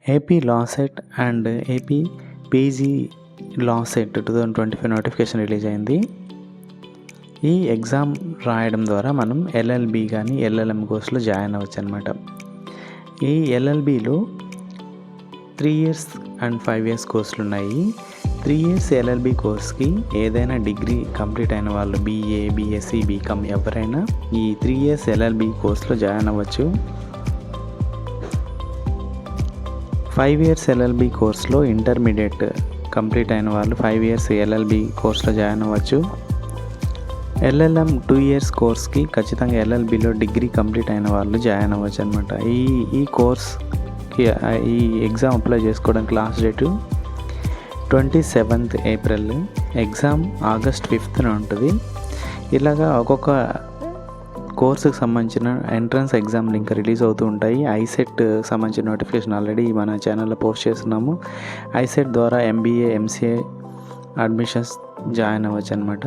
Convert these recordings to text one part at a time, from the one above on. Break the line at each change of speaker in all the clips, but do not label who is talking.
AP law set and AP PG law set 2025 notification release అయింది. ఈ exam రాయడం ద్వారా మనం ఎల్ఎల్బి కానీ ఎల్ఎల్ఎం కోర్సులో జాయిన్ అవ్వచ్చు అనమాట. ఈ ఎల్ఎల్బిలో 3 years అండ్ 5 years కోర్సులు ఉన్నాయి. 3 years ఎల్ఎల్బి కోర్స్కి ఏదైనా డిగ్రీ కంప్లీట్ అయిన వాళ్ళు బీఏ, బీఎస్సీ, బీకామ్ ఎవరైనా ఈ 3 years ఎల్ఎల్బి కోర్సులో జాయిన్ అవ్వచ్చు. 5 years ఎల్ఎల్బి కోర్సులో ఇంటర్మీడియట్ కంప్లీట్ అయిన వాళ్ళు 5 years ఎల్ఎల్బి కోర్సులో జాయిన్ అవ్వచ్చు. ఎల్ఎల్ఎం 2 years కోర్స్కి ఖచ్చితంగా ఎల్ఎల్బిలో డిగ్రీ కంప్లీట్ అయిన వాళ్ళు జాయిన్ అవ్వచ్చు అనమాట. ఈ కోర్స్కి ఈ ఎగ్జామ్ అప్లై చేసుకోవడానికి last date 27th April, exam August 5th ఉంటుంది. ఇలాగా ఒక్కొక్క కోర్సుకు సంబంధించిన ఎంట్రన్స్ ఎగ్జామ్ లింక్ రిలీజ్ అవుతూ ఉంటాయి. ఐసెట్ సంబంధించిన నోటిఫికేషన్ ఆల్రెడీ మన ఛానల్లో పోస్ట్ చేస్తున్నాము. ఐసెట్ ద్వారా ఎంబీఏ, ఎంసీఏ అడ్మిషన్స్ జాయిన్ అవ్వచ్చు అనమాట.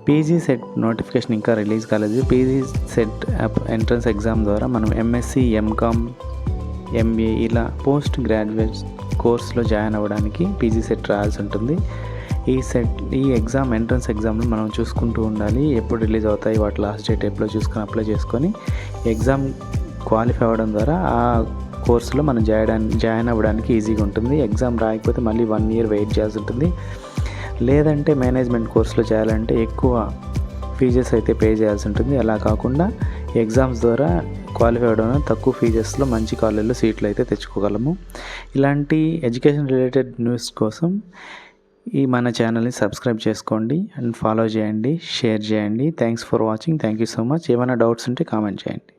పీజీ సెట్ నోటిఫికేషన్ ఇంకా రిలీజ్ కాలేదు. పీజీ సెట్ ఎంట్రన్స్ ఎగ్జామ్ ద్వారా మనం ఎంఎస్సి, ఎంకామ్, ఎంబీఏ ఇలా పోస్ట్ గ్రాడ్యుయేట్ కోర్సులో జాయిన్ అవ్వడానికి పీజీ సెట్ రాయాల్సి ఉంటుంది. ఈ ఎగ్జామ్ ఎంట్రన్స్ ఎగ్జామ్ని మనం చూసుకుంటూ ఉండాలి. ఎప్పుడు రిలీజ్ అవుతాయి, వాటి లాస్ట్ డేట్ ఎప్పుడో చూసుకొని అప్లై చేసుకొని ఎగ్జామ్ క్వాలిఫై అవ్వడం ద్వారా ఆ కోర్సులో మనం జాయిన్ అవ్వడానికి ఈజీగా ఉంటుంది. ఎగ్జామ్ రాయకపోతే మళ్ళీ 1 year వెయిట్ చేయాల్సి ఉంటుంది. లేదంటే మేనేజ్మెంట్ కోర్సులో చేయాలంటే ఎక్కువ ఫీజెస్ అయితే పే చేయాల్సి ఉంటుంది. అలా కాకుండా ఎగ్జామ్స్ ద్వారా క్వాలిఫై అవ్వడం తక్కువ ఫీజెస్లో మంచి కాలేజీలో సీట్లు అయితే తెచ్చుకోగలము. ఇలాంటి ఎడ్యుకేషన్ రిలేటెడ్ న్యూస్ కోసం మన ఛానల్ని సబ్స్క్రైబ్ చేసుకోండి అండ్ ఫాలో చేయండి, షేర్ చేయండి. Thanks for watching. Thank you so much. ఏమైనా డౌట్స్ ఉంటే కామెంట్ చేయండి.